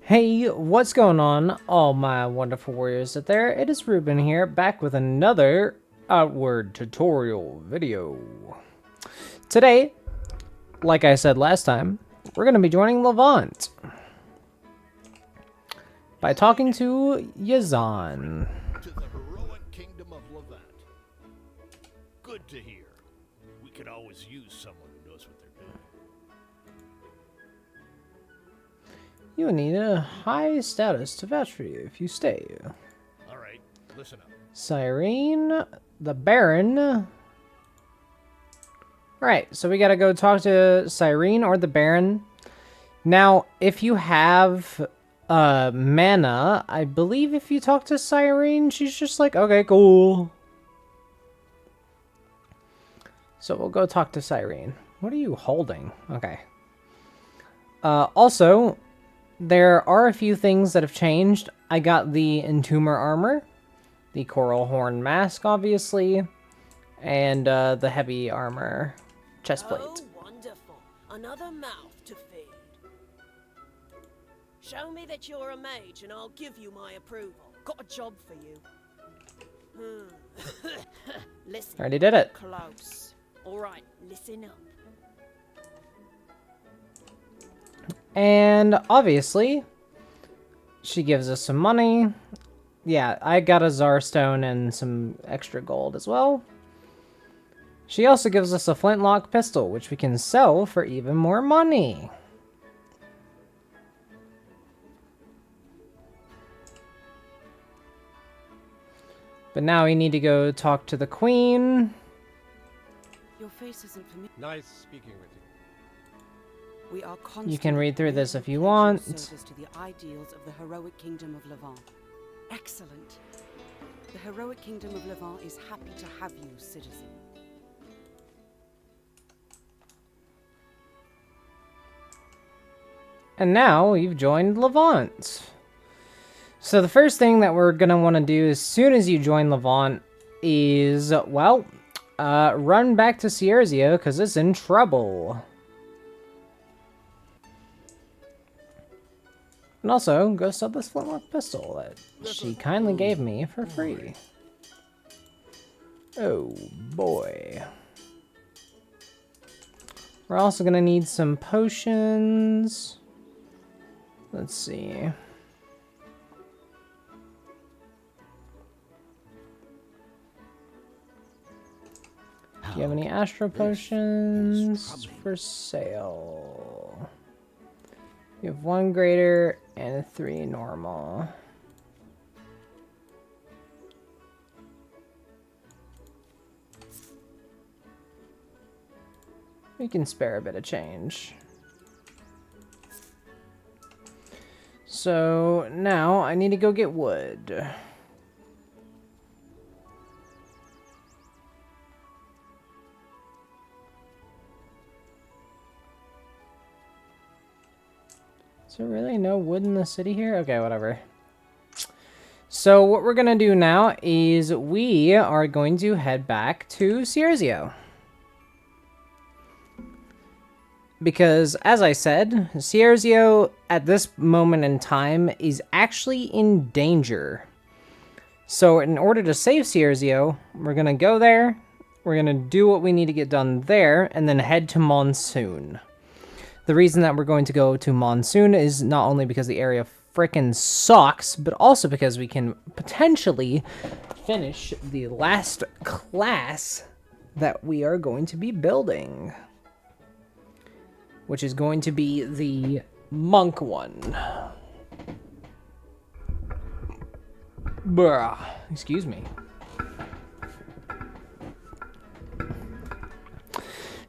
Hey, what's going on, all my wonderful warriors out there? It is RuBen here, back with another OutWard tutorial video. Today, like I said last time, we're going to be joining Levant by talking to Yazan. To the heroic kingdom of Levant. Good to hear. We could always use someone who knows what they're doing. You will need a high status to vouch for you if you stay. All right, listen up. Cyrene, the Baron. Alright, so we gotta go talk to Cyrene or the Baron. Now, if you have mana, I believe if you talk to Cyrene, she's just like, okay, cool. So we'll go talk to Cyrene. What are you holding? Okay. Also, there are a few things that have changed. I got the Entomber armor, the Coral Horn mask, obviously, and the heavy armor chestplate. Oh, wonderful. Another mouth to feed. Show me that you're a mage and I'll give you my approval. Got a job for you. Listen. Already did it. Close. All right, listen up. And obviously, she gives us some money. Yeah, I got a Zarstone and some extra gold as well. She also gives us a flintlock pistol, which we can sell for even more money. But now we need to go talk to the queen. Your face isn't familiar. Nice speaking with you. We are You can read through this if you constantly want. pledging service to the ideals of the heroic kingdom of Levant. Excellent. The heroic kingdom of Levant is happy to have you, citizen. And now you've joined Levant. So the first thing that we're going to want to do as soon as you join Levant is, well, run back to Cierzo because it's in trouble. And also, go sell this flintlock pistol that she kindly gave me for free. Oh, boy. We're also going to need some potions. Let's see. Do you have any Astro Potions for sale? You have 1 greater and 3 normal. We can spare a bit of change. So now I need to go get wood. Is there really no wood in the city here? Okay, whatever. So what we're gonna do now is we are going to head back to Cierzo. Because, as I said, Cierzo at this moment in time is actually in danger. So in order to save Cierzo, we're gonna go there, we're gonna do what we need to get done there, and then head to Monsoon. The reason that we're going to go to Monsoon is not only because the area frickin' sucks, but also because we can potentially finish the last class that we are going to be building. Which is going to be the monk one. Bruh. Excuse me.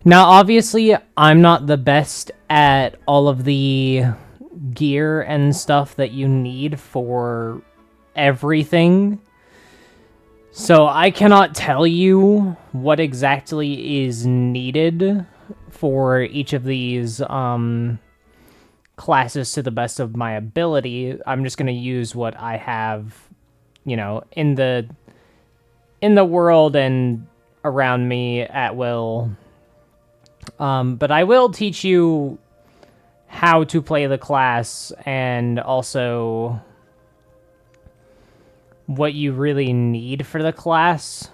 Now, obviously, I'm not the best at all of the gear and stuff that you need for everything. So I cannot tell you what exactly is needed for each of these classes to the best of my ability. I'm just going to use what I have, you know, in the world and around me at will. But I will teach you how to play the class and also what you really need for the class.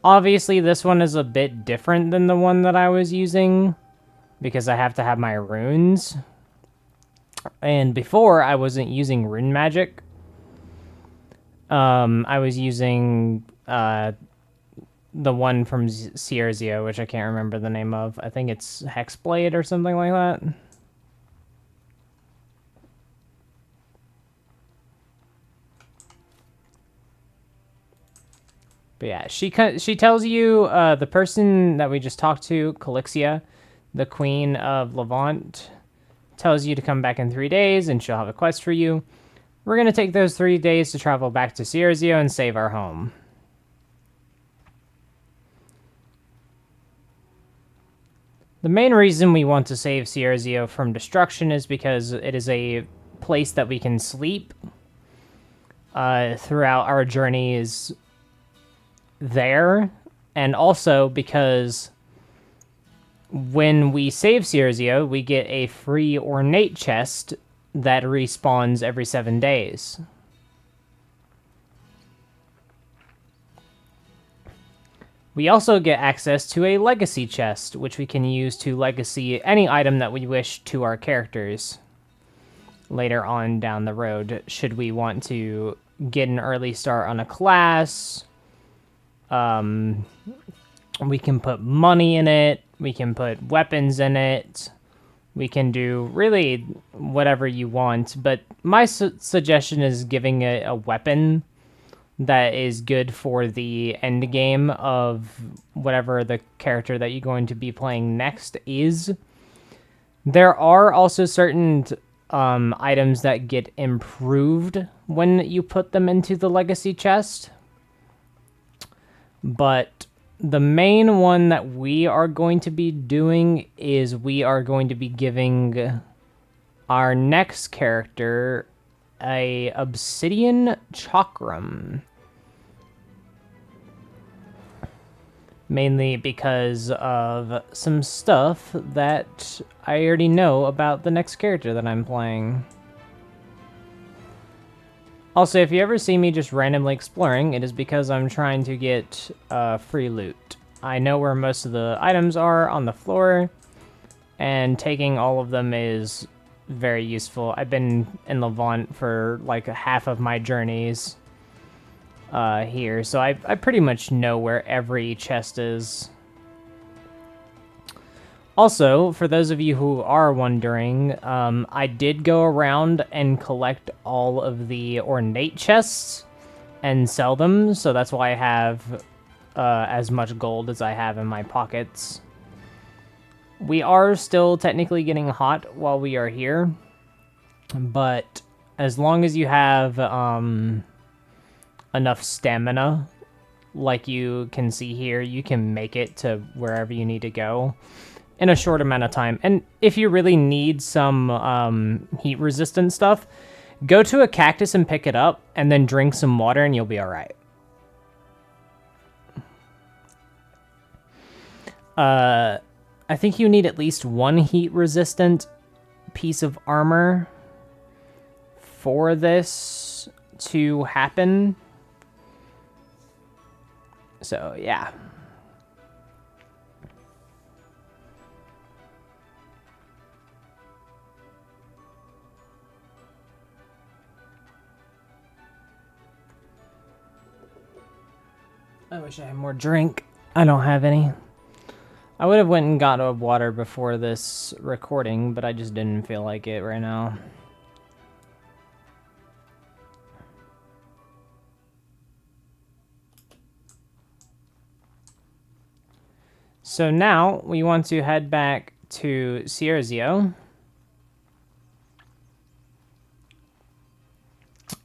Obviously, this one is a bit different than the one that I was using because I have to have my runes. And before, I wasn't using rune magic. I was using the one from Cierzo, which I can't remember the name of. I think it's Hexblade or something like that. But yeah, she tells you the person that we just talked to, Calixia, the Queen of Levant, tells you to come back in 3 days and she'll have a quest for you. We're going to take those 3 days to travel back to Cierzo and save our home. The main reason we want to save Cierzo from destruction is because it is a place that we can sleep throughout our journeys there, and also because when we save Cierzo, we get a free ornate chest that respawns every 7 days. We also get access to a legacy chest, which we can use to legacy any item that we wish to our characters later on down the road, should we want to get an early start on a class. We can put money in it, we can put weapons in it, we can do really whatever you want, but my suggestion is giving a weapon that is good for the end game of whatever the character that you're going to be playing next is. There are also certain items that get improved when you put them into the legacy chest, but the main one that we are going to be doing is we are going to be giving our next character a obsidian chakram. Mainly because of some stuff that I already know about the next character that I'm playing. Also, if you ever see me just randomly exploring, it is because I'm trying to get free loot. I know where most of the items are on the floor, and taking all of them is very useful. I've been in Levant for like half of my journeys here, so I pretty much know where every chest is. Also, for those of you who are wondering, I did go around and collect all of the ornate chests and sell them, so that's why I have as much gold as I have in my pockets. We are still technically getting hot while we are here, but as long as you have enough stamina, like you can see here, you can make it to wherever you need to go in a short amount of time. And if you really need some heat resistant stuff, go to a cactus and pick it up, and then drink some water and you'll be all right. I think you need at least one heat resistant piece of armor for this to happen. So, yeah. I wish I had more drink. I don't have any. I would have went and got a water before this recording, but I just didn't feel like it right now. So now we want to head back to Cierzo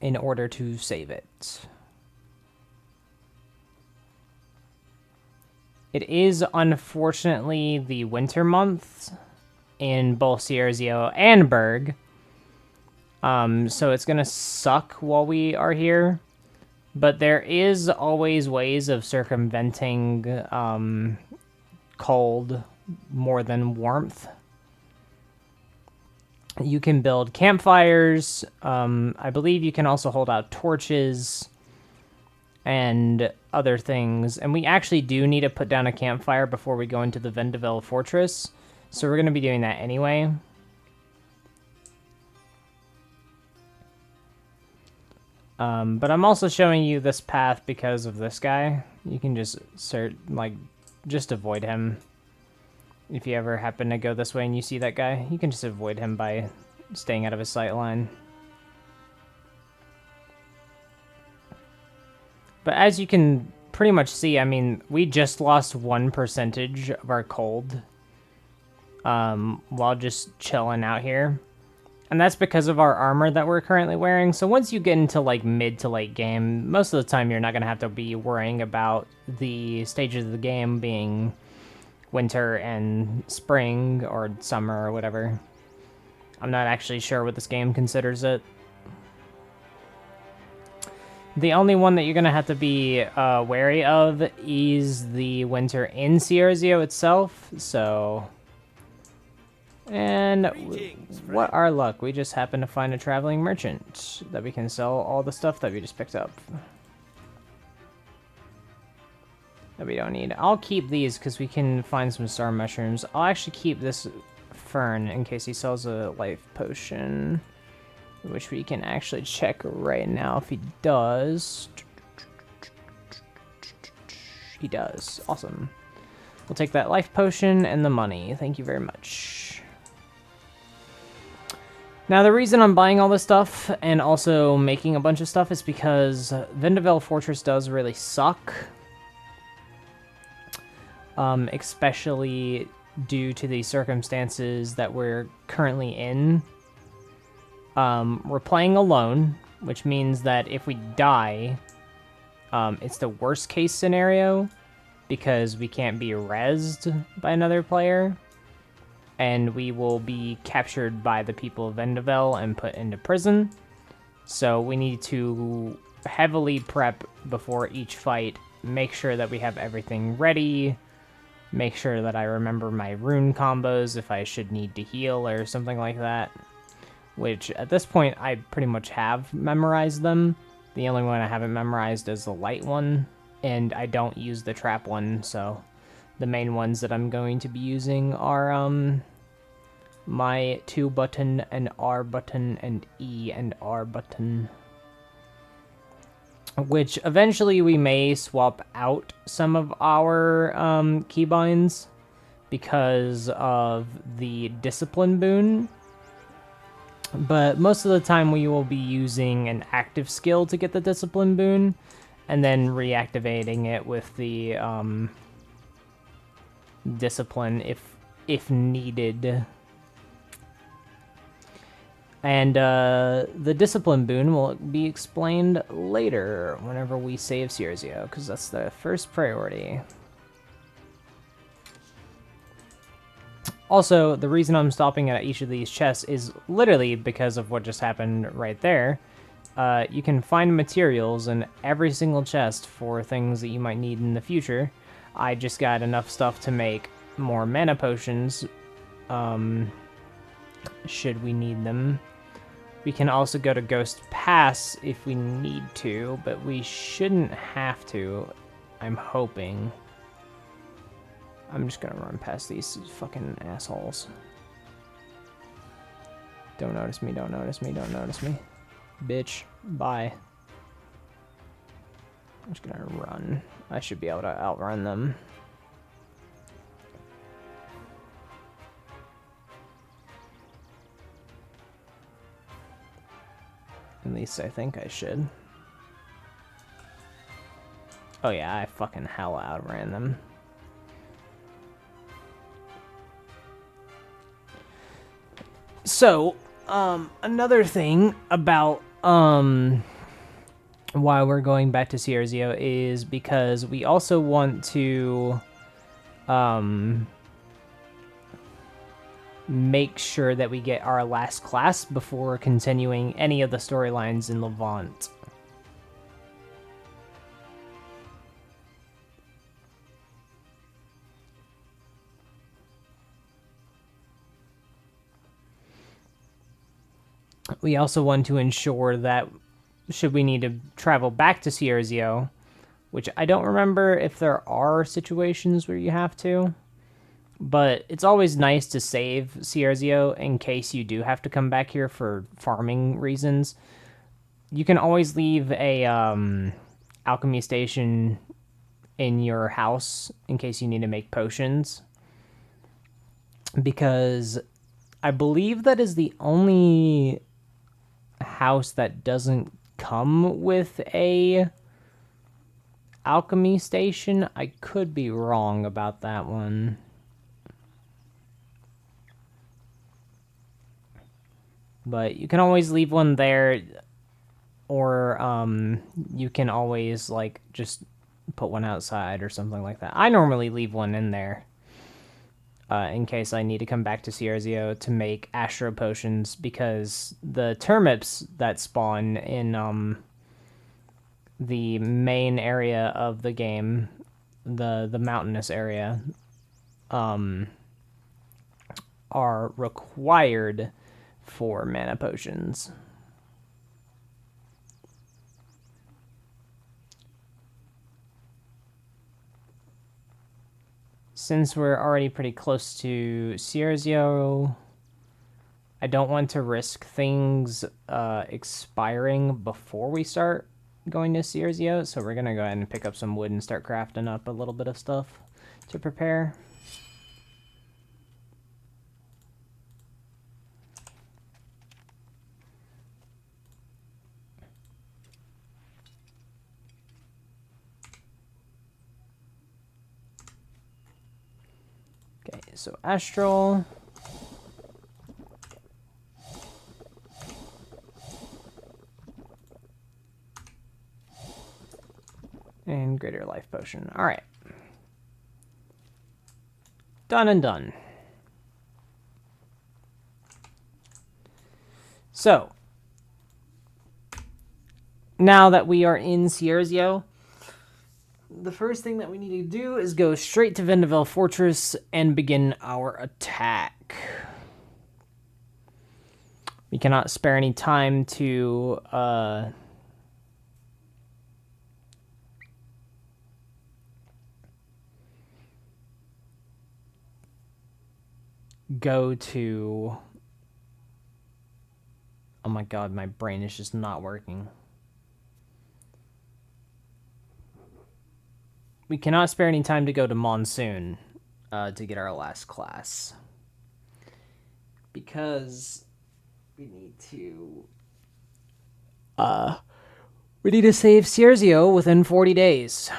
in order to save it. It is unfortunately the winter months in both Cierzo and Berg. So it's gonna suck while we are here. But there is always ways of circumventing cold more than warmth. You can build campfires. I believe you can also hold out torches and other things. And we actually do need to put down a campfire before we go into the Vendeville Fortress. So we're going to be doing that anyway. But I'm also showing you this path because of this guy. You can just just avoid him. If you ever happen to go this way and you see that guy, you can just avoid him by staying out of his sight line. But as you can pretty much see, I mean, we just lost 1% of our cold while just chilling out here. And that's because of our armor that we're currently wearing. So once you get into like mid to late game, most of the time you're not going to have to be worrying about the stages of the game being winter and spring or summer or whatever. I'm not actually sure what this game considers it. The only one that you're going to have to be wary of is the winter in Cierzo itself. So... And what our luck, we just happen to find a traveling merchant that we can sell all the stuff that we just picked up. That we don't need. I'll keep these because we can find some star mushrooms. I'll actually keep this fern in case he sells a life potion, which we can actually check right now if he does. He does. Awesome. We'll take that life potion and the money. Thank you very much. Now, the reason I'm buying all this stuff and also making a bunch of stuff is because Vendeville Fortress does really suck. Especially due to the circumstances that we're currently in. We're playing alone, which means that if we die, it's the worst case scenario because we can't be rezzed by another player. And we will be captured by the people of Vendeville and put into prison. So we need to heavily prep before each fight, make sure that we have everything ready, make sure that I remember my rune combos if I should need to heal or something like that. Which, at this point, I pretty much have memorized them. The only one I haven't memorized is the light one, and I don't use the trap one, so... The main ones that I'm going to be using are my 2 button and R button and E and R button. Which eventually we may swap out some of our keybinds because of the Dicipline boon. But most of the time we will be using an active skill to get the Dicipline boon and then reactivating it with the... Discipline if needed. And the Discipline boon will be explained later whenever we save Cierzo, because that's the first priority. Also, the reason I'm stopping at each of these chests is literally because of what just happened right there. You can find materials in every single chest for things that you might need in the future. I just got enough stuff to make more mana potions, should we need them. We can also go to Ghost Pass if we need to, but we shouldn't have to, I'm hoping. I'm just gonna run past these fucking assholes. Don't notice me, don't notice me, don't notice me. Bitch, bye. I'm just gonna run. I should be able to outrun them. At least I think I should. Oh yeah, I fucking hell outran them. So, another thing about, why we're going back to Cierzo is because we also want to make sure that we get our last class before continuing any of the storylines in Levant. we also want to ensure that should we need to travel back to Cierzo, which I don't remember if there are situations where you have to, but it's always nice to save Cierzo in case you do have to come back here for farming reasons. You can always leave a alchemy station in your house in case you need to make potions, because I believe that is the only house that doesn't come with a alchemy station. I could be wrong about that one. But you can always leave one there, or you can always like just put one outside or something like that. I normally leave one in there in case I need to come back to Cierzo to make astro potions, because the turnips that spawn in the main area of the game, the mountainous area, are required for mana potions. Since we're already pretty close to Cierzo, I don't want to risk things expiring before we start going to Cierzo, so we're gonna go ahead and pick up some wood and start crafting up a little bit of stuff to prepare. Okay, so Astral. And Greater Life Potion. Alright. Done and done. So, now that we are in Cierzo, the first thing that we need to do is go straight to Vendavel Fortress and begin our attack. We cannot spare any time to go to... Oh my god, my brain is just not working. We cannot spare any time to go to Monsoon to get our last class, because we need to save Cierzo within 40 days.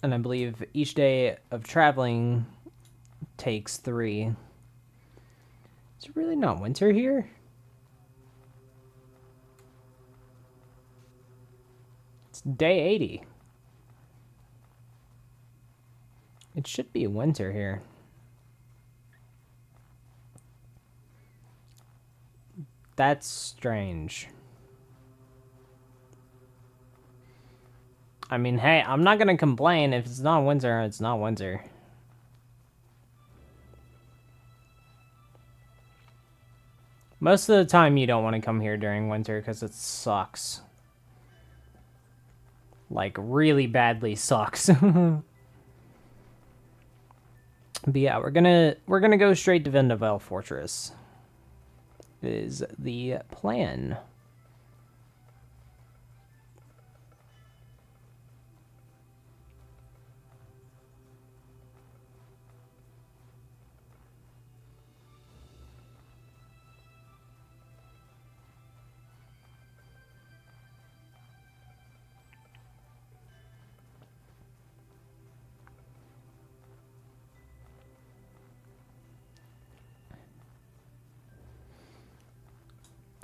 And I believe each day of traveling takes 3. Is it really not winter here? It's day 80. It should be winter here. That's strange. I mean, hey, I'm not gonna complain. If it's not winter, it's not winter. Most of the time, you don't want to come here during winter because it sucks. Like, really badly sucks. But yeah, we're gonna go straight to Vendavel Fortress. Is the plan.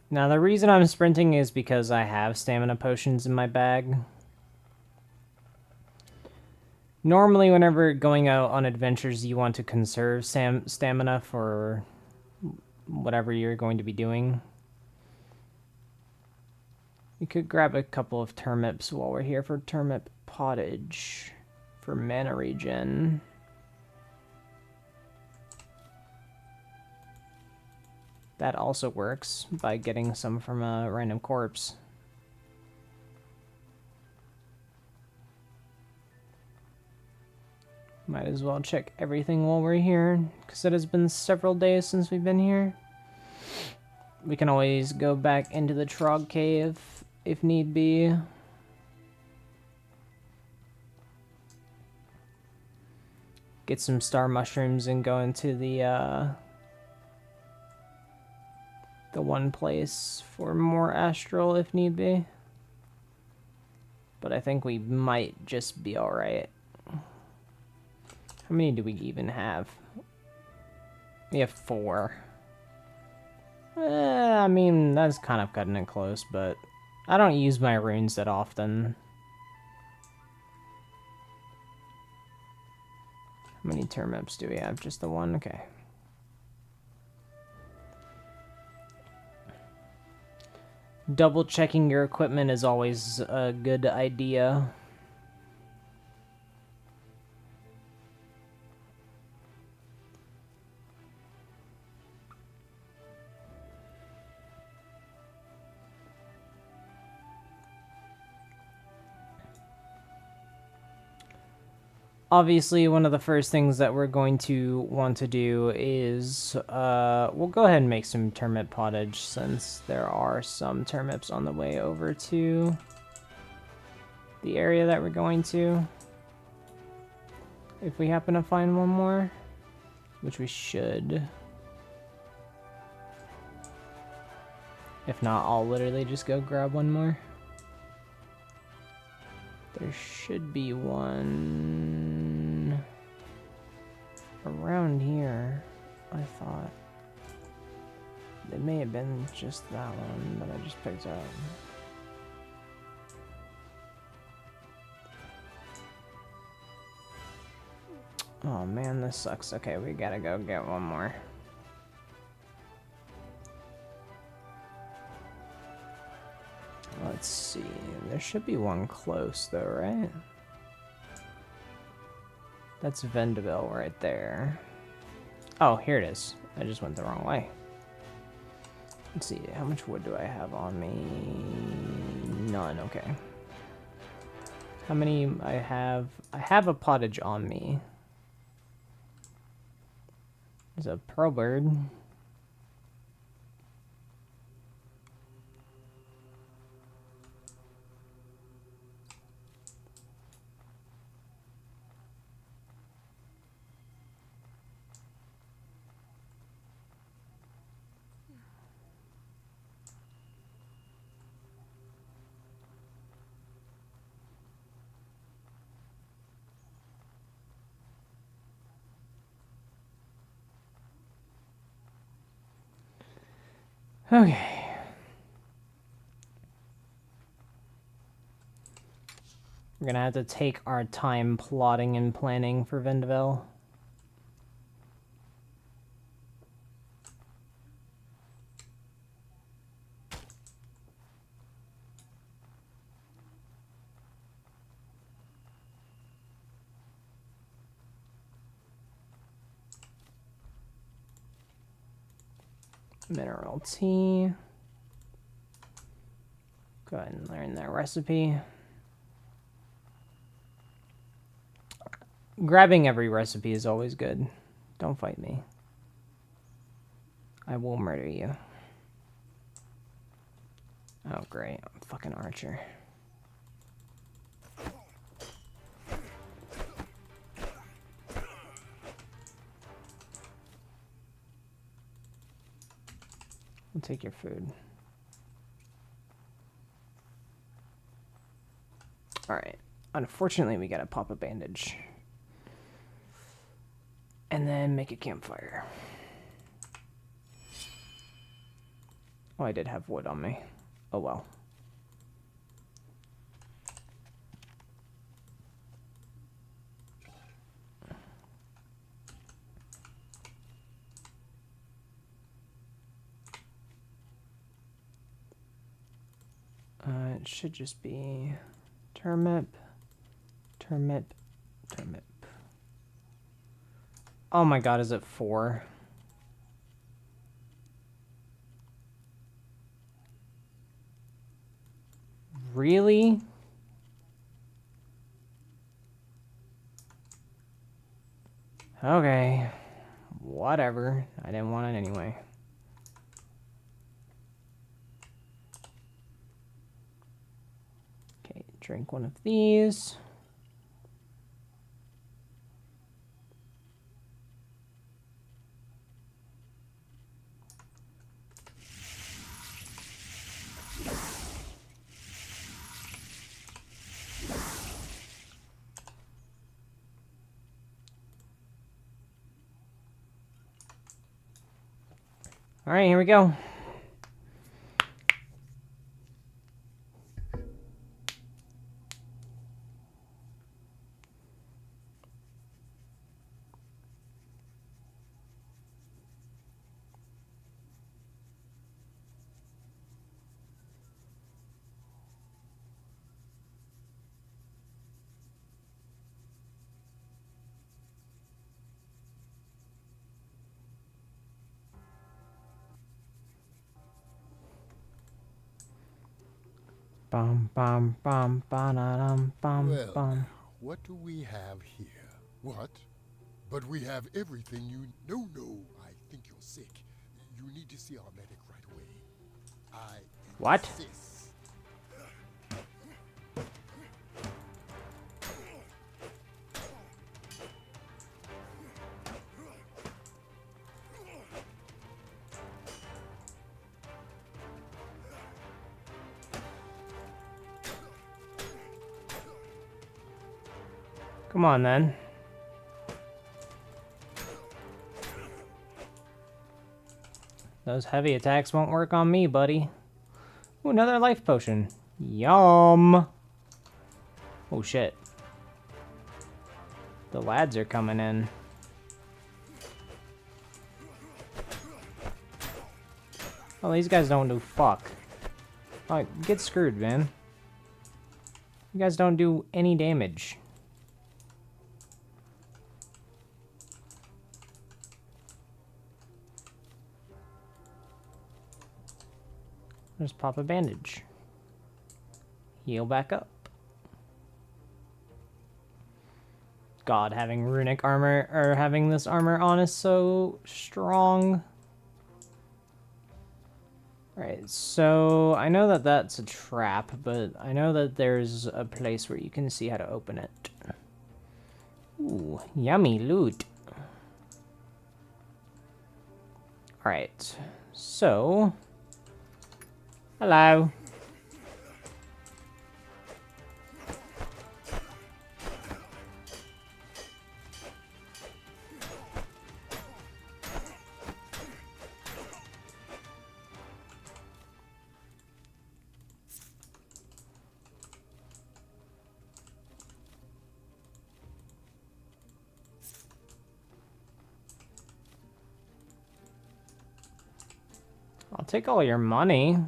Now, the reason I'm sprinting is because I have stamina potions in my bag. Normally, whenever going out on adventures, you want to conserve stamina for whatever you're going to be doing. We could grab a couple of turnips while we're here for turnip pottage for mana regen. That also works by getting some from a random corpse. Might as well check everything while we're here, because it has been several days since we've been here. We can always go back into the Trog Cave if need be. Get some star mushrooms and go into the one place for more astral if need be. But I think we might just be alright. How many do we even have? We have 4. I mean, that's kind of cutting it close, but I don't use my runes that often. How many turnips do we have? Just the one? Okay. Double checking your equipment is always a good idea. Obviously, one of the first things that we're going to want to do is, we'll go ahead and make some turnip pottage since there are some turnips on the way over to the area that we're going to. If we happen to find one more, which we should. If not, I'll literally just go grab one more. There should be one around here, I thought. It may have been just that one that I just picked up. Oh man, this sucks. Okay, we gotta go get one more. Let's see. There should be one close though, right? That's Vendeville right there. Oh, here it is. I just went the wrong way. Let's see. How much wood do I have on me? None. Okay. How many I have? I have a pottage on me. There's a pearl bird. Okay. We're gonna have to take our time plotting and planning for Vendeville. Mineral tea. Go ahead and learn that recipe. Grabbing every recipe is always good. Don't fight me. I will murder you. Oh, great. I'm fucking Archer. I'll take your food. Alright. Unfortunately, we gotta pop a bandage. And then make a campfire. Oh, I did have wood on me. Oh well. It should just be turnip, turnip, turnip. Oh my god, is it 4? Really? Okay. Whatever. I didn't want it anyway. Okay, drink one of these. All right, here we go. Bum bum bum ba-da-dum bum Well, bum. now, what do we have here? What? But we have everything you... No, I think you're sick. You need to see our medic right away. I What? insist. Come on then. Those heavy attacks won't work on me, buddy. Ooh, another life potion. Yum. Oh shit. The lads are coming in. Oh, these guys don't do fuck. Oh, get screwed, man. You guys don't do any damage. Just pop a bandage. Heal back up. God, having runic armor, or having this armor on is so strong. Alright, so I know that that's a trap, but I know that there's a place where you can see how to open it. Ooh, yummy loot. Alright, so... Hello. I'll take all your money.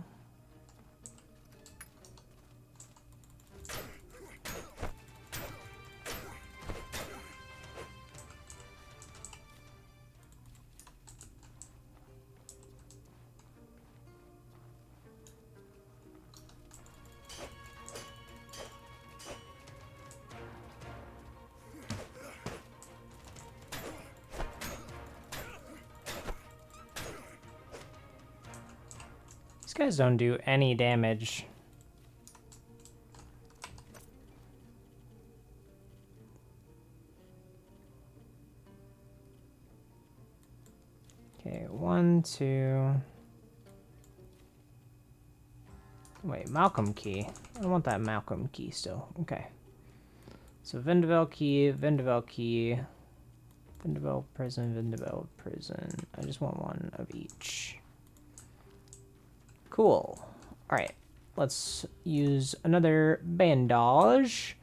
These guys don't do any damage. Okay, 1, 2. Wait, Malcolm key. I want that Malcolm key still. Okay. So Vendavel key, Vendavel key, Vendavel prison, Vendavel prison. I just want one of each. Cool. Alright. Let's use another bandage.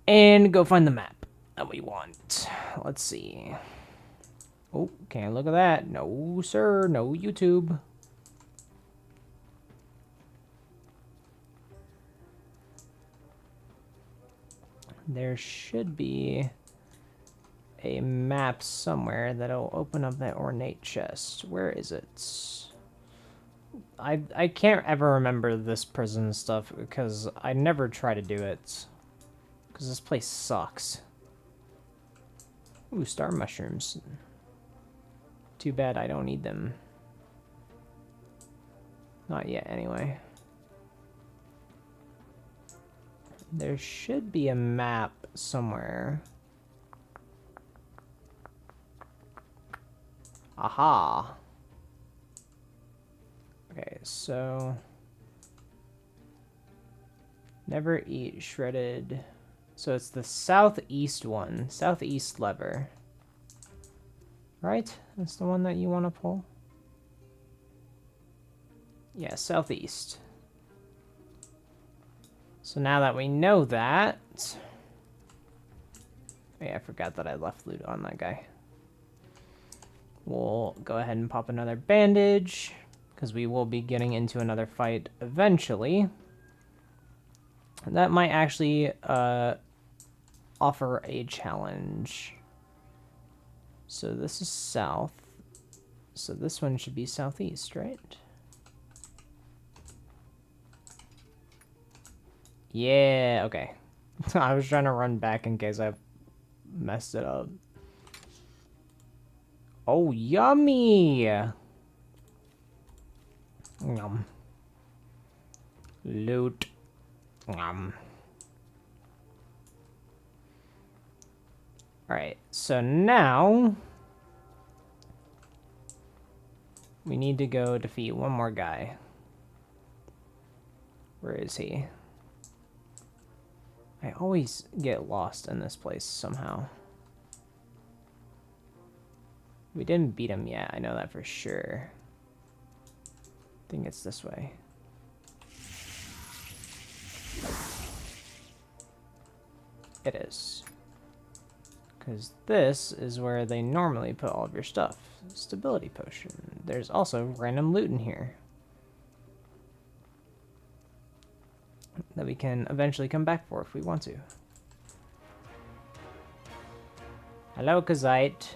And go find the map that we want. Let's see. Oh, can't look at that. No, sir. No YouTube. There should be a map somewhere that'll open up that ornate chest. Where is it? I can't ever remember this prison stuff because I never try to do it. Because this place sucks. Ooh, star mushrooms. Too bad I don't need them. Not yet, anyway. There should be a map somewhere. Aha! Okay, so... Never eat shredded... So it's the southeast one. Southeast lever. Right? That's the one that you want to pull? Yeah, southeast. So now that we know that... Oh yeah, I forgot that I left loot on that guy. We'll go ahead and pop another bandage, because we will be getting into another fight eventually. And that might actually offer a challenge. So this is south. So this one should be southeast, right? Yeah, okay. I was trying to run back in case I messed it up. Oh, yummy! Yum. Loot. Yum. Alright, so now... we need to go defeat one more guy. Where is he? I always get lost in this place somehow. We didn't beat him yet, I know that for sure. I think it's this way. It is. Because this is where they normally put all of your stuff. Stability potion. There's also random loot in here that we can eventually come back for if we want to. Hello, Kazite.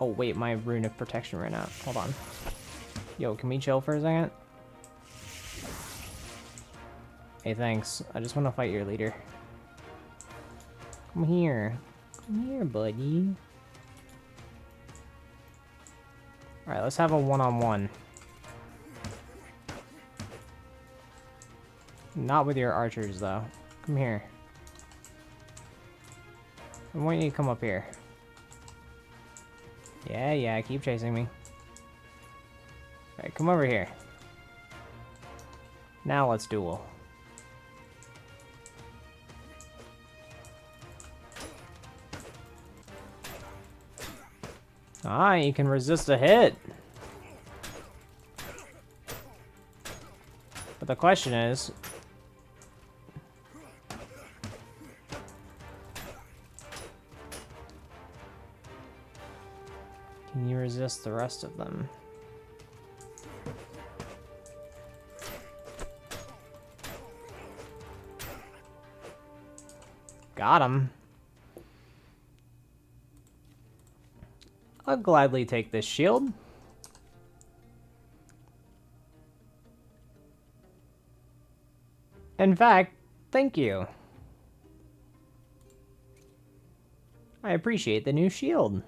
Oh wait, my rune of protection ran out. Hold on. Yo, can we chill for a second? Hey, thanks. I just want to fight your leader. Come here. Come here, buddy. Alright, let's have a one-on-one. Not with your archers, though. Come here. I want you to come up here. Yeah, keep chasing me. Alright, come over here. Now let's duel. Ah, you can resist a hit. But the question is... can you resist the rest of them? Got him. I'll gladly take this shield. In fact, thank you. I appreciate the new shield.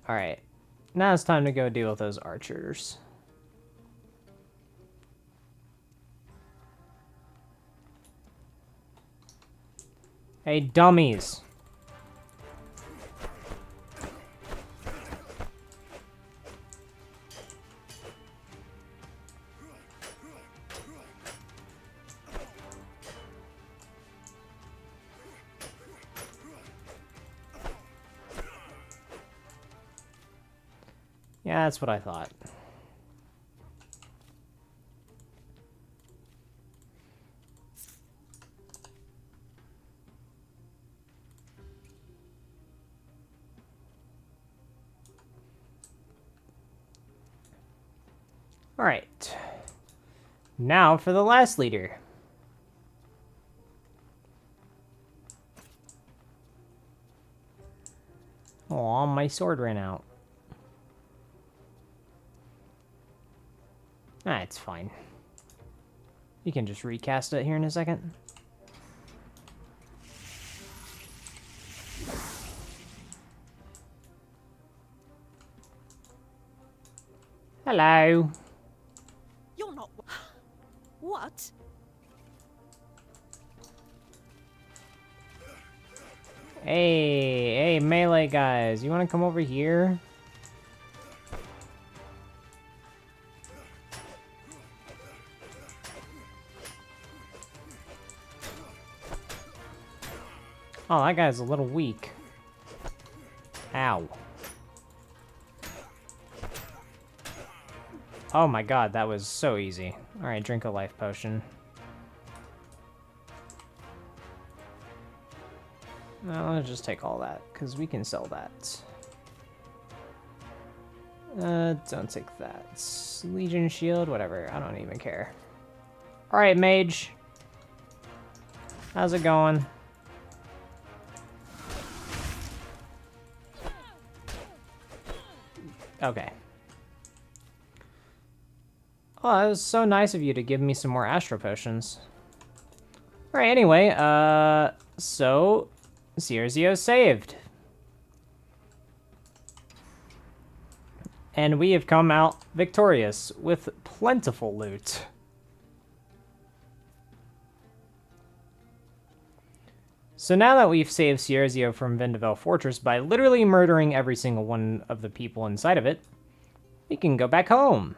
Alright, now it's time to go deal with those archers. Hey, dummies! Yeah, that's what I thought. All right. Now for the last leader. Aw, my sword ran out. Ah, it's fine. You can just recast it here in a second. Hello. You're not. What? Hey, melee guys, you want to come over here? Oh, that guy's a little weak. Ow. Oh my god, that was so easy. Alright, drink a life potion. No, let's just take all that, because we can sell that. Don't take that. Legion shield, whatever. I don't even care. Alright, mage. How's it going? Okay. Oh, that was so nice of you to give me some more Astro Potions. Alright, anyway, so Cierzo saved. And we have come out victorious with plentiful loot. So now that we've saved Cierzo from Vendavel Fortress by literally murdering every single one of the people inside of it, we can go back home.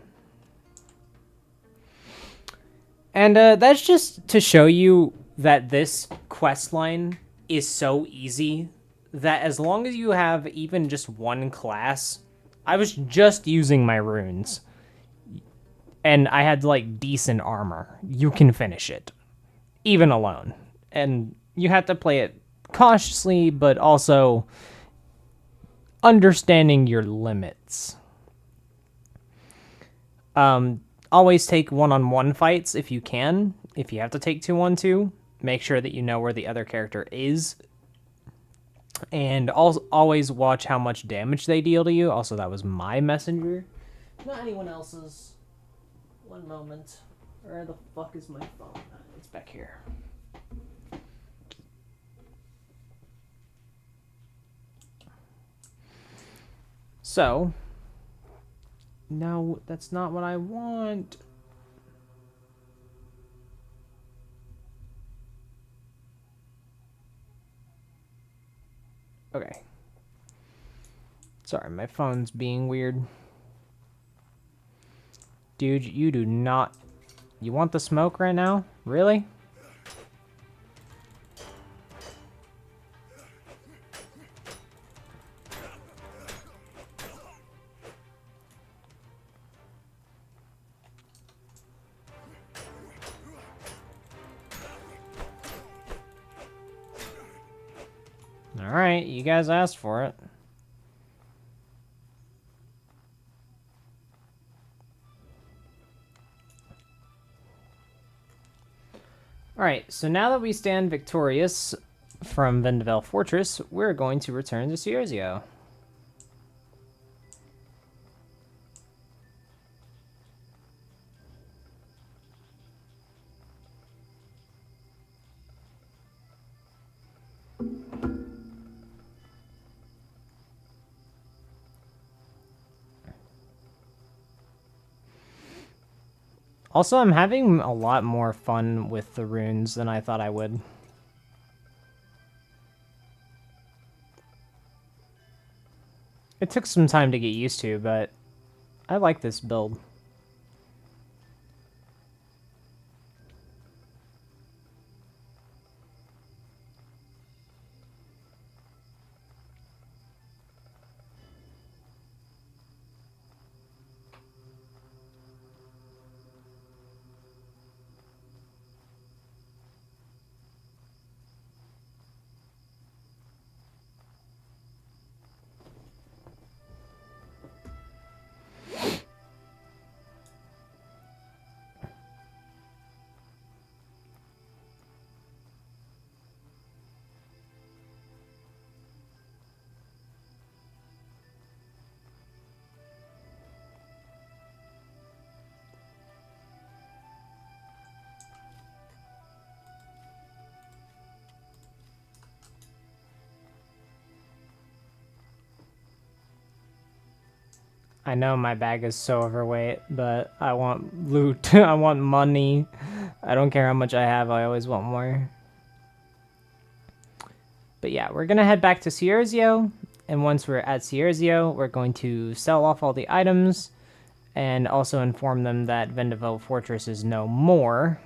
And that's just to show you that this quest line is so easy that as long as you have even just one class, I was just using my runes, and I had like decent armor. You can finish it, even alone. And you have to play it cautiously, but also understanding your limits. Always take one-on-one fights if you can. If you have to take 2-on-2, make sure that you know where the other character is. And also always watch how much damage they deal to you. Also, that was my messenger, not anyone else's. One moment. Where the fuck is my phone? It's back here. So, no, that's not what I want. Okay. Sorry, my phone's being weird. Dude, you do not... You want the smoke right now? Really? Alright, you guys asked for it. Alright, so now that we stand victorious from Vendavel Fortress, we're going to return to Cierzo. Also, I'm having a lot more fun with the runes than I thought I would. It took some time to get used to, but I like this build. I know my bag is so overweight, but I want loot. I want money. I don't care how much I have, I always want more. But yeah, we're going to head back to Cierzo, and once we're at Cierzo, we're going to sell off all the items, and also inform them that Vendavel Fortress is no more.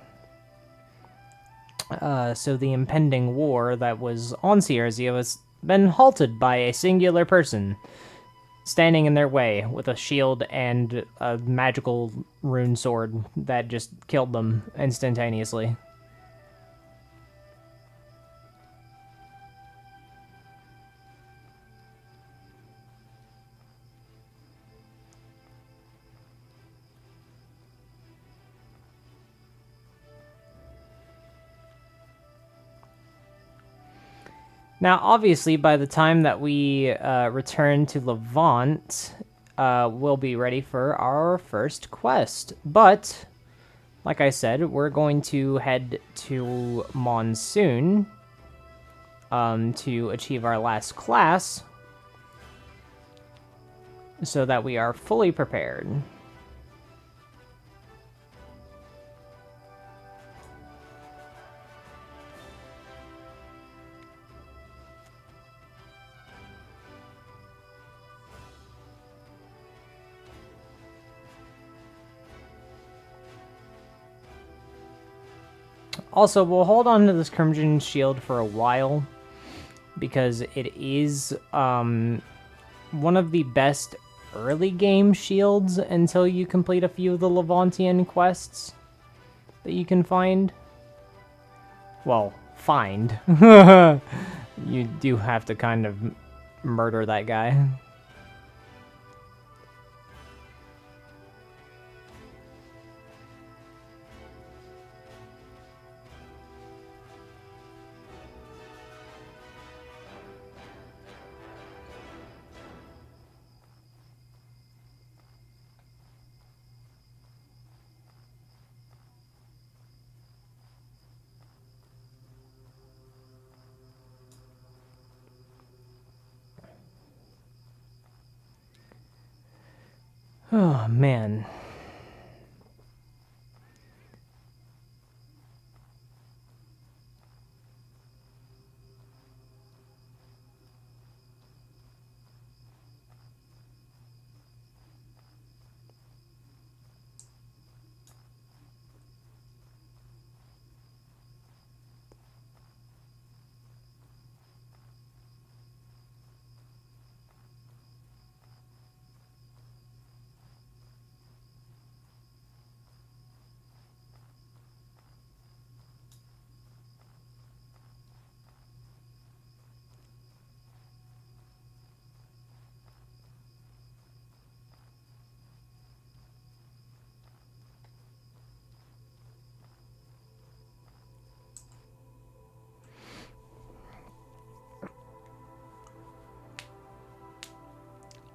So the impending war that was on Cierzo has been halted by a singular person, standing in their way with a shield and a magical rune sword that just killed them instantaneously. Now, obviously, by the time that we return to Levant, we'll be ready for our first quest. But, like I said, we're going to head to Monsoon to achieve our last class so that we are fully prepared. Also, we'll hold on to this Crimson Shield for a while, because it is one of the best early game shields until you complete a few of the Levantian quests that you can find. Well, find. You do have to kind of murder that guy. Oh, man.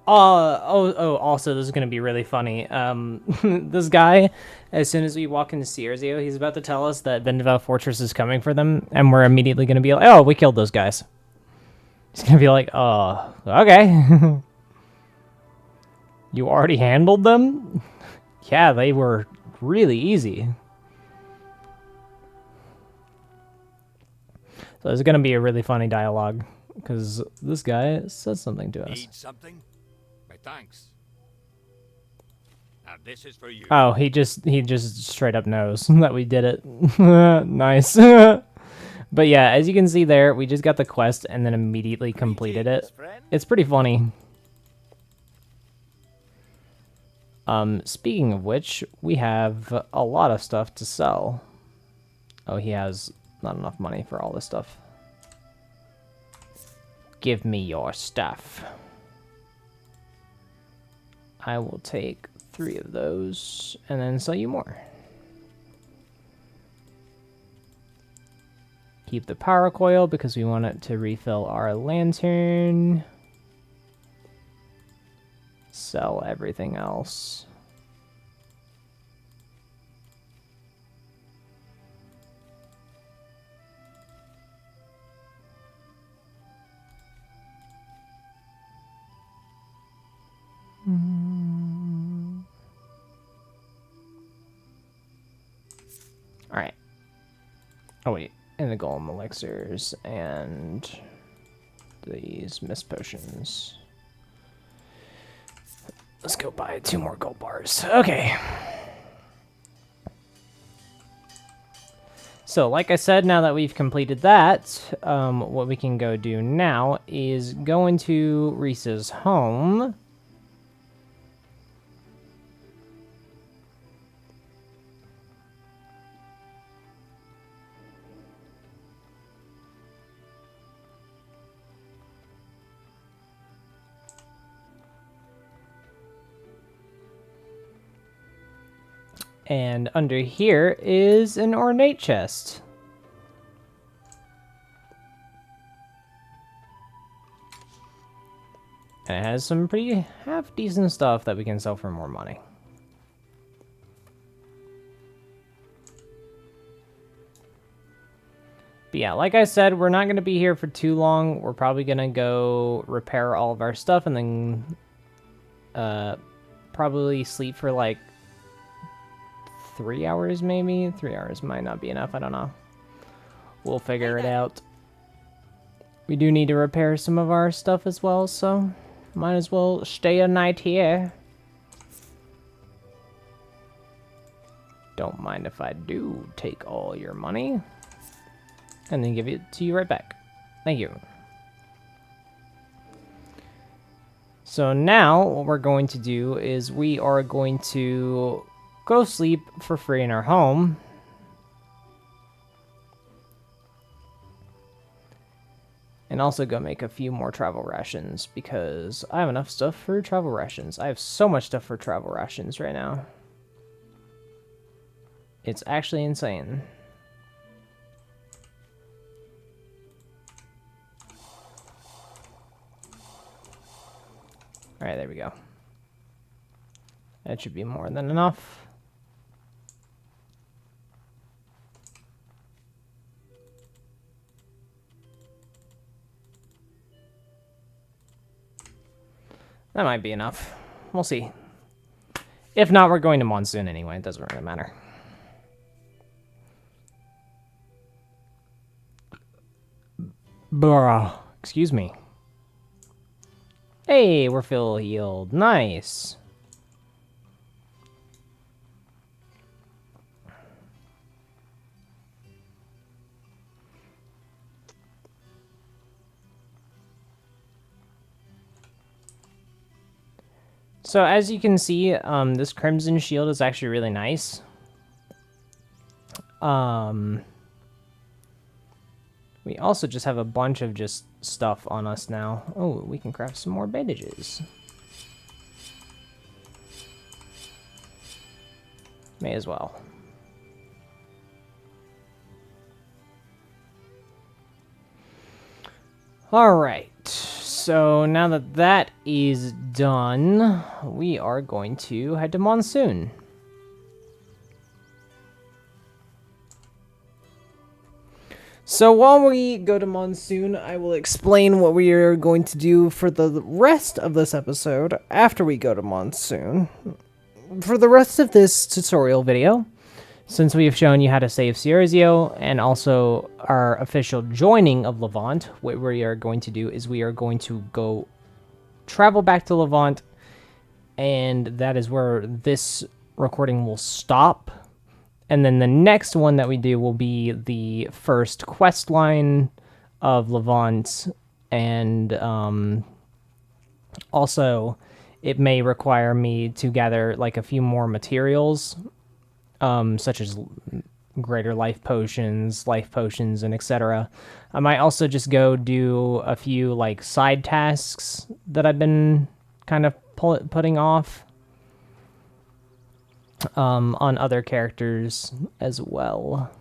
Also, this is going to be really funny. This guy, as soon as we walk into Cierzo, he's about to tell us that Vendavel Fortress is coming for them, and we're immediately going to be like, oh, we killed those guys. He's going to be like, oh, okay. You already handled them? Yeah, they were really easy. So it's going to be a really funny dialogue, because this guy says something to us. Need something? My thanks. Now this is for you. Oh, he just straight up knows that we did it. Nice. But yeah, as you can see there, we just got the quest and then immediately completed it. It's pretty funny. Speaking of which, we have a lot of stuff to sell. Oh, he has not enough money for all this stuff. Give me your stuff. I will take 3 of those and then sell you more. Keep the power coil because we want it to refill our lantern. Sell everything else. Oh wait, and the golem elixirs and these mist potions. Let's go buy 2 more gold bars. Okay. So, like I said, now that we've completed that, what we can go do now is go into Reese's home. And under here is an ornate chest. And it has some pretty half-decent stuff that we can sell for more money. But yeah, like I said, we're not going to be here for too long. We're probably going to go repair all of our stuff and then probably sleep for like 3 hours maybe. 3 hours might not be enough. I don't know. We'll figure it out. We do need to repair some of our stuff as well, so might as well stay a night here. Don't mind if I do take all your money and then give it to you right back. Thank you. So now what we're going to do is we are going to go sleep for free in our home. And also go make a few more travel rations because I have enough stuff for travel rations. I have so much stuff for travel rations right now. It's actually insane. Alright, there we go. That should be more than enough. That might be enough. We'll see. If not, we're going to Monsoon anyway. It doesn't really matter. Bruh. Excuse me. Hey, we're full healed. Nice. So as you can see, this Crimson Shield is actually really nice. We also just have a bunch of just stuff on us now. Oh, we can craft some more bandages. May as well. Alright, so now that that is done, we are going to head to Monsoon. So while we go to Monsoon, I will explain what we are going to do for the rest of this episode after we go to Monsoon. For the rest of this tutorial video, since we have shown you how to save Cierzo and also our official joining of Levant, what we are going to do is we are going to go travel back to Levant, and that is where this recording will stop. And then the next one that we do will be the first quest line of Levant, and also it may require me to gather like a few more materials, such as greater life potions, and etc. I might also just go do a few like side tasks that I've been kind of putting off on other characters as well.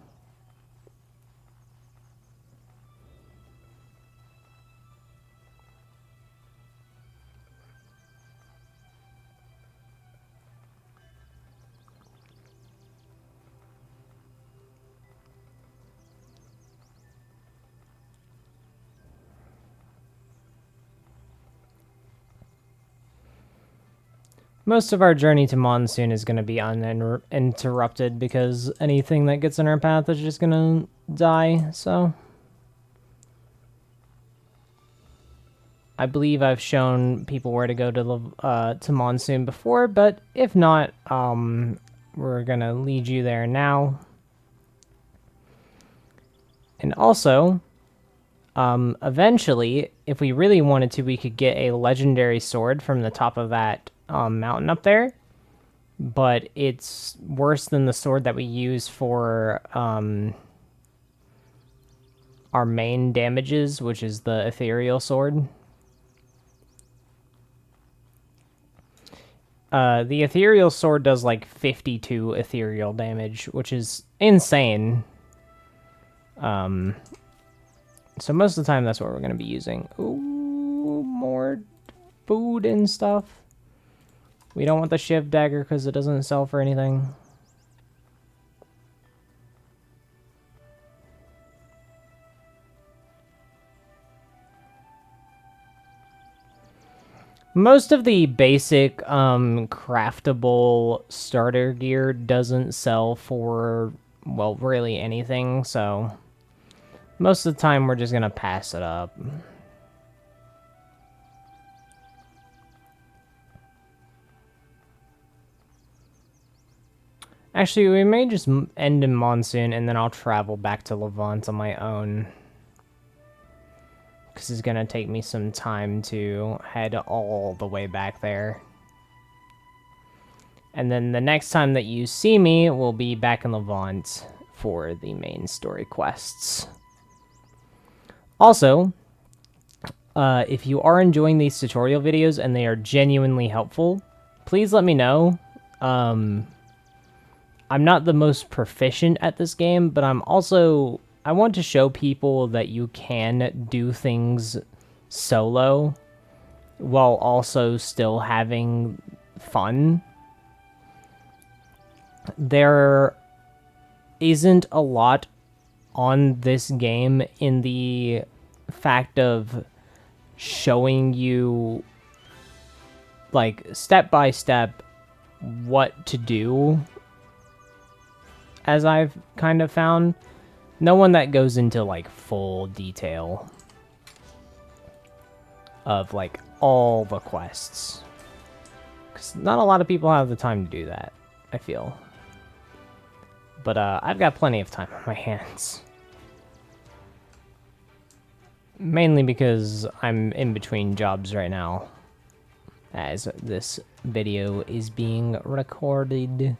Most of our journey to Monsoon is going to be uninterrupted because anything that gets in our path is just going to die, so... I believe I've shown people where to go to Monsoon before, but if not, we're gonna lead you there now. And also, eventually, if we really wanted to, we could get a legendary sword from the top of that mountain up there. But it's worse than the sword that we use for our main damages, which is the ethereal sword. The ethereal sword does like 52 ethereal damage, which is insane. So most of the time that's what we're going to be using. Ooh, more food and stuff. We don't want the shiv dagger because it doesn't sell for anything. Most of the basic craftable starter gear doesn't sell for, well, really anything, so most of the time we're just going to pass it up. Actually, we may just end in Monsoon and then I'll travel back to Levant on my own. Because it's going to take me some time to head all the way back there. And then the next time that you see me, we'll be back in Levant for the main story quests. Also, if you are enjoying these tutorial videos and they are genuinely helpful, please let me know. I'm not the most proficient at this game, but I want to show people that you can do things solo while also still having fun. There isn't a lot on this game in the fact of showing you, like, step by step what to do, as I've kind of found. No one that goes into, like, full detail of, like, all the quests. Because not a lot of people have the time to do that, I feel. But I've got plenty of time on my hands. Mainly because I'm in between jobs right now, as this video is being recorded.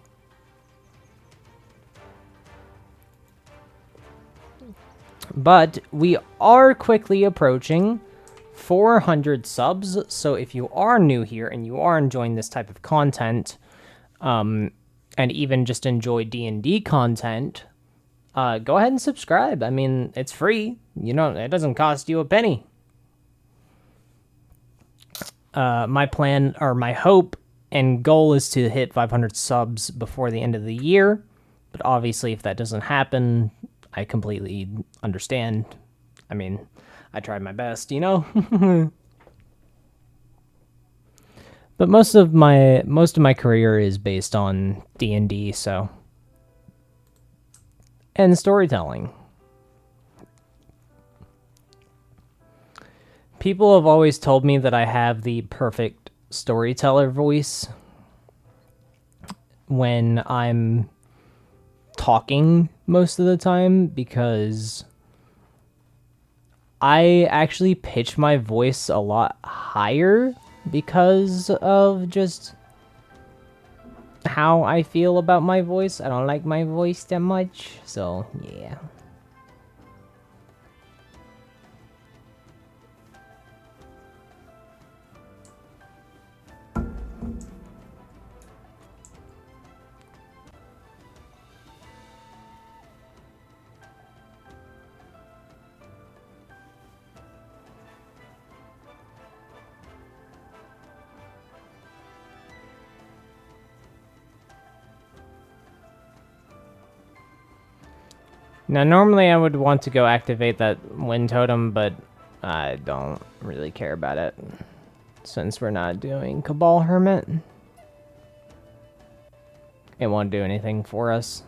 But we are quickly approaching 400 subs, so if you are new here and you are enjoying this type of content, and even just enjoy D&D content, go ahead and subscribe. I mean, it's free. You know, it doesn't cost you a penny. My plan, or my hope and goal, is to hit 500 subs before the end of the year, but obviously if that doesn't happen, I completely understand. I mean, I tried my best, you know? But most of my career is based on D&D, so, and storytelling. People have always told me that I have the perfect storyteller voice when I'm talking most of the time, because I actually pitch my voice a lot higher because of just how I feel about my voice. I don't like my voice that much, so yeah. Now, normally I would want to go activate that wind totem, but I don't really care about it, since we're not doing Cabal Hermit. it won't do anything for us.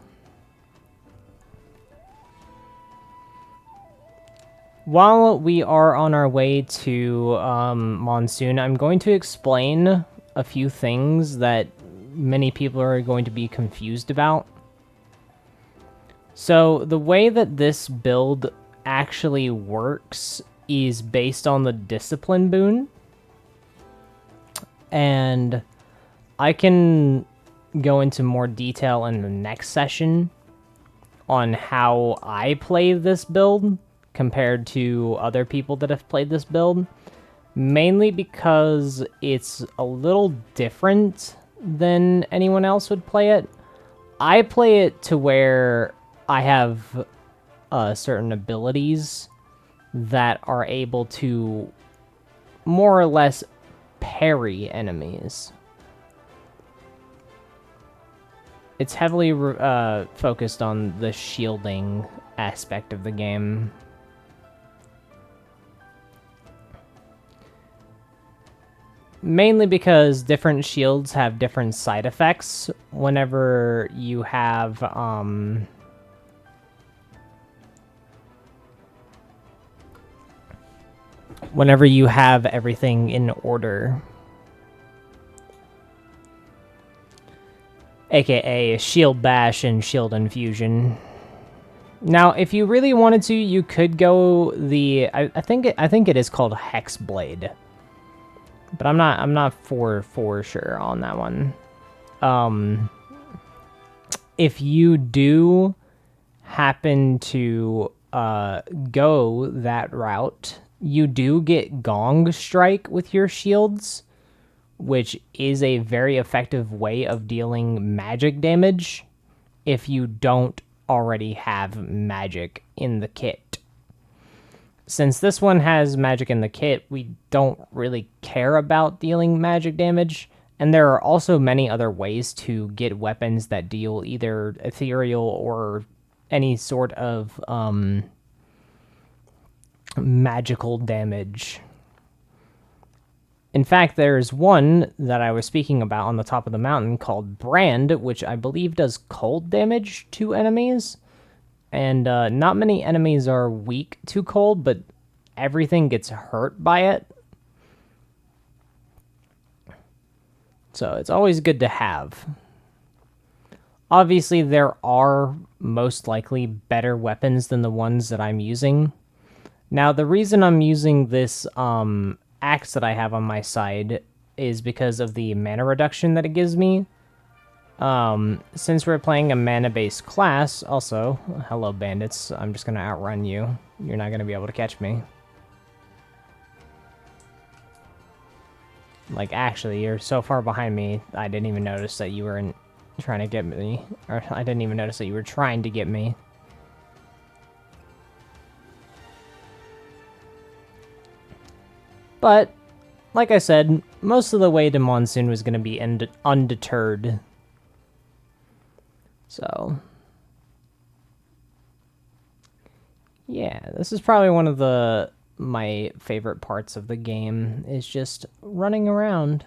While we are on our way to Monsoon, I'm going to explain a few things that many people are going to be confused about. So the way that this build actually works is based on the Discipline boon. And I can go into more detail in the next session on how I play this build compared to other people that have played this build. Mainly because it's a little different than anyone else would play it. I play it to where I have certain abilities that are able to more or less parry enemies. It's heavily focused on the shielding aspect of the game. Mainly because different shields have different side effects whenever you have everything in order. AKA Shield Bash and Shield Infusion. Now, if you really wanted to, you could go the I think it is called Hex Blade. But I'm not for sure on that one. If you do happen to go that route, you do get Gong Strike with your shields, which is a very effective way of dealing magic damage if you don't already have magic in the kit. Since this one has magic in the kit, we don't really care about dealing magic damage, and there are also many other ways to get weapons that deal either ethereal or any sort of magical damage. In fact, there's one that I was speaking about on the top of the mountain called Brand, which I believe does cold damage to enemies. And not many enemies are weak to cold, but everything gets hurt by it. So it's always good to have. Obviously, there are most likely better weapons than the ones that I'm using. Now, the reason I'm using this axe that I have on my side is because of the mana reduction that it gives me. Since we're playing a mana-based class, also, hello bandits, I'm just gonna outrun you. You're not gonna be able to catch me. Like, actually, you're so far behind me, I didn't even notice that you were trying to get me. Or, I didn't even notice that you were trying to get me. But, like I said, most of the way to Monsoon was gonna be undeterred. So, yeah, this is probably one of my favorite parts of the game, is just running around.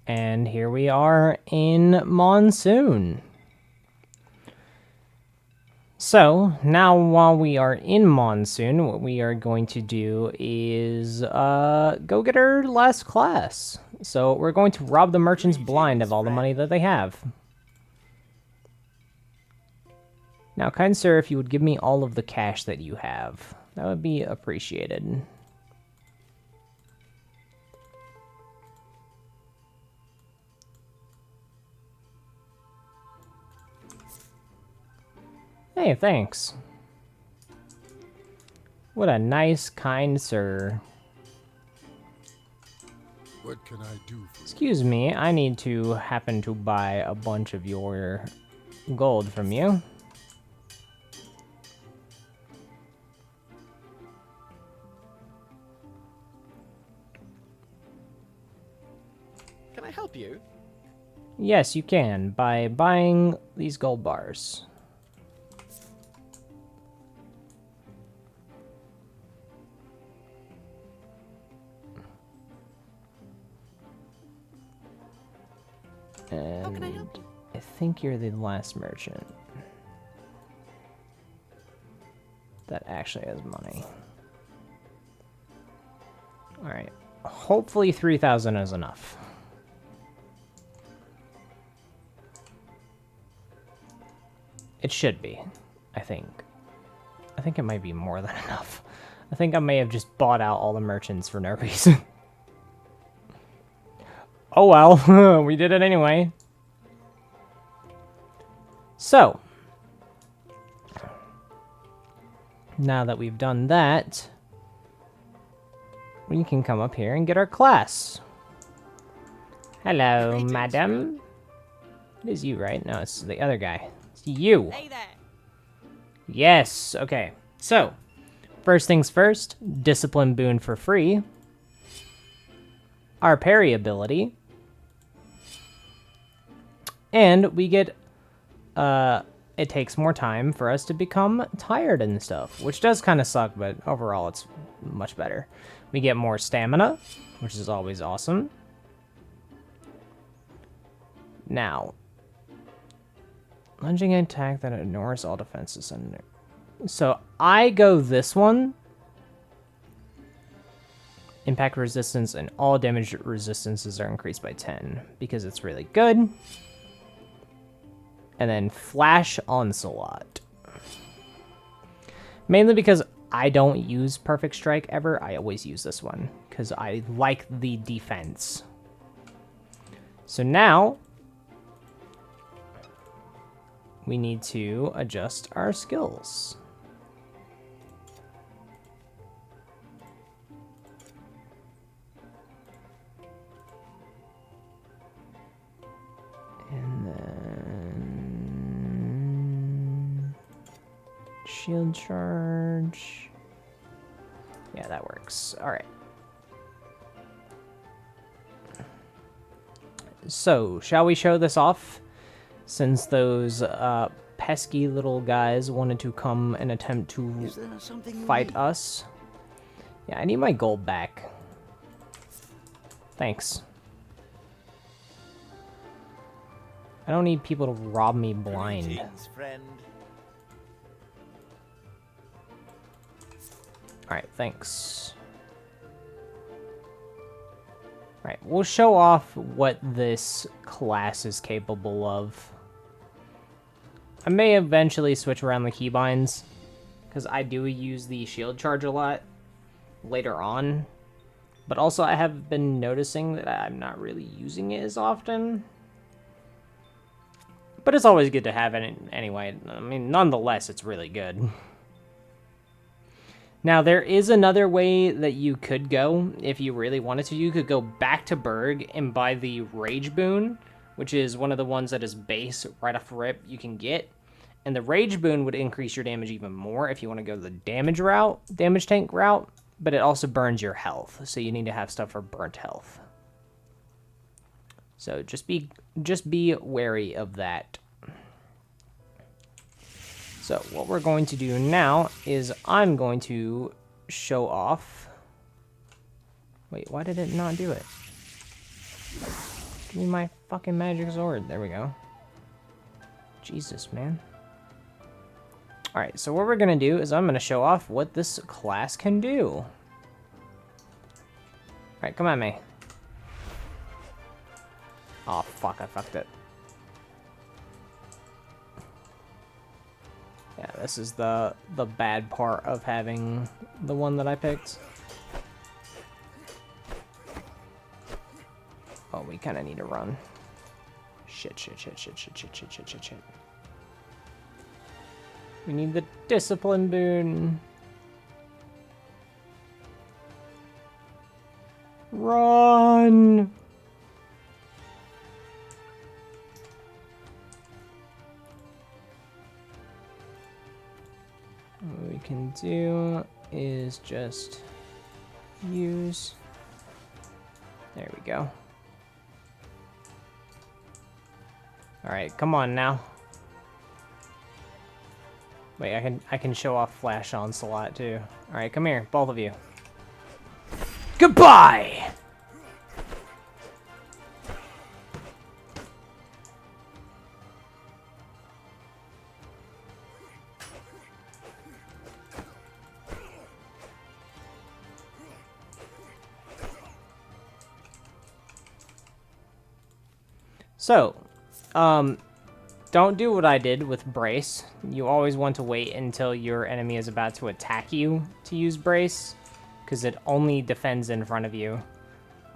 And here we are in Monsoon. So, now while we are in Monsoon, what we are going to do is go get our last class. So, we're going to rob the merchants blind of all the money that they have. Now, kind sir, if you would give me all of the cash that you have, that would be appreciated. Hey, thanks. What a nice, kind sir. What can I do for you? Excuse me, I need to happen to buy a bunch of your gold from you. Can I help you? Yes, you can, by buying these gold bars. And How can I help you? I think you're the last merchant that actually has money. Alright. Hopefully 3,000 is enough. It should be, I think. I think it might be more than enough. I think I may have just bought out all the merchants for no reason. Oh well, we did it anyway. So, now that we've done that, we can come up here and get our class. Hello, Greetings, madam. It is you, right? No, it's the other guy. It's you. Hey there. Yes, okay. So, first things first, Discipline boon for free. Our parry ability. And we get, it takes more time for us to become tired and stuff, which does kind of suck, but overall it's much better. We get more stamina, which is always awesome. Now, lunging attack that ignores all defenses. So I go this one. Impact resistance and all damage resistances are increased by 10 because it's really good. And then Flash Onslaught. Mainly because I don't use Perfect Strike ever. I always use this one because I like the defense. So now we need to adjust our skills. And then shield charge. Yeah, that works. All right. So, shall we show this off? Since those pesky little guys wanted to come and attempt to fight us. Yeah, I need my gold back. Thanks. I don't need people to rob me blind. Greetings, friend. Alright, thanks. Alright, we'll show off what this class is capable of. I may eventually switch around the keybinds, because I do use the shield charge a lot later on. But also I have been noticing that I'm not really using it as often. But it's always good to have it anyway. I mean, nonetheless, it's really good. Now, there is another way that you could go if you really wanted to. You could go back to Berg and buy the Rage Boon, which is one of the ones that is base right off the rip you can get. And the Rage Boon would increase your damage even more if you want to go the damage route, damage tank route, but it also burns your health, so you need to have stuff for burnt health. So just be wary of that. So what we're going to do now is I'm going to show off. Wait, why did it not do it? Give me my fucking magic sword. There we go. Jesus, man. Alright, so what we're going to do is I'm going to show off what this class can do. Alright, come on, me. Oh, fuck, I fucked it. Yeah, this is the bad part of having the one that I picked. Oh, we kind of need to run. Shit. We need the Discipline boon. Run! What we can do is just use... There we go. Alright, come on now. Wait, I can show off Flash Onslaught too. Alright, come here, both of you. Goodbye! So, don't do what I did with Brace. You always want to wait until your enemy is about to attack you to use Brace, because it only defends in front of you.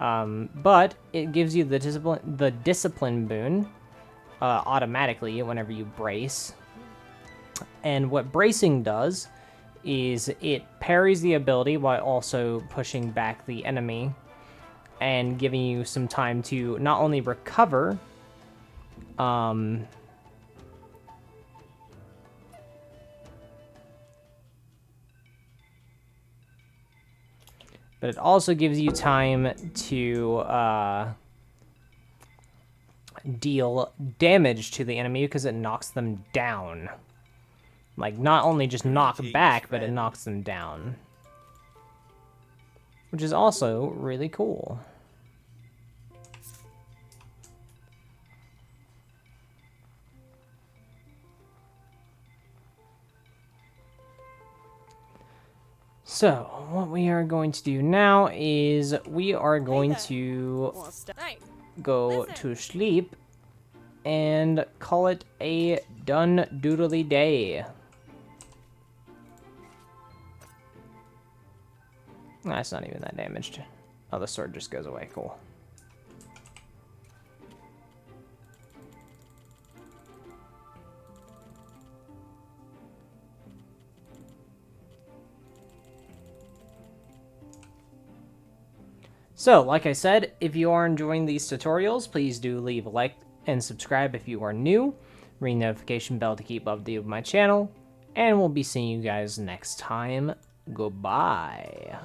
But it gives you the discipline boon automatically whenever you brace. And what bracing does is it parries the ability while also pushing back the enemy and giving you some time to not only recover, but it also gives you time to deal damage to the enemy because it knocks them down. Like, not only just knock back, but it knocks them down. Which is also really cool. So, what we are going to do now is we are going to go to sleep and call it a done doodly day. That's not even that damaged. Oh, the sword just goes away. Cool. So, like I said, if you are enjoying these tutorials, please do leave a like and subscribe if you are new. Ring the notification bell to keep up to date with my channel. And we'll be seeing you guys next time. Goodbye.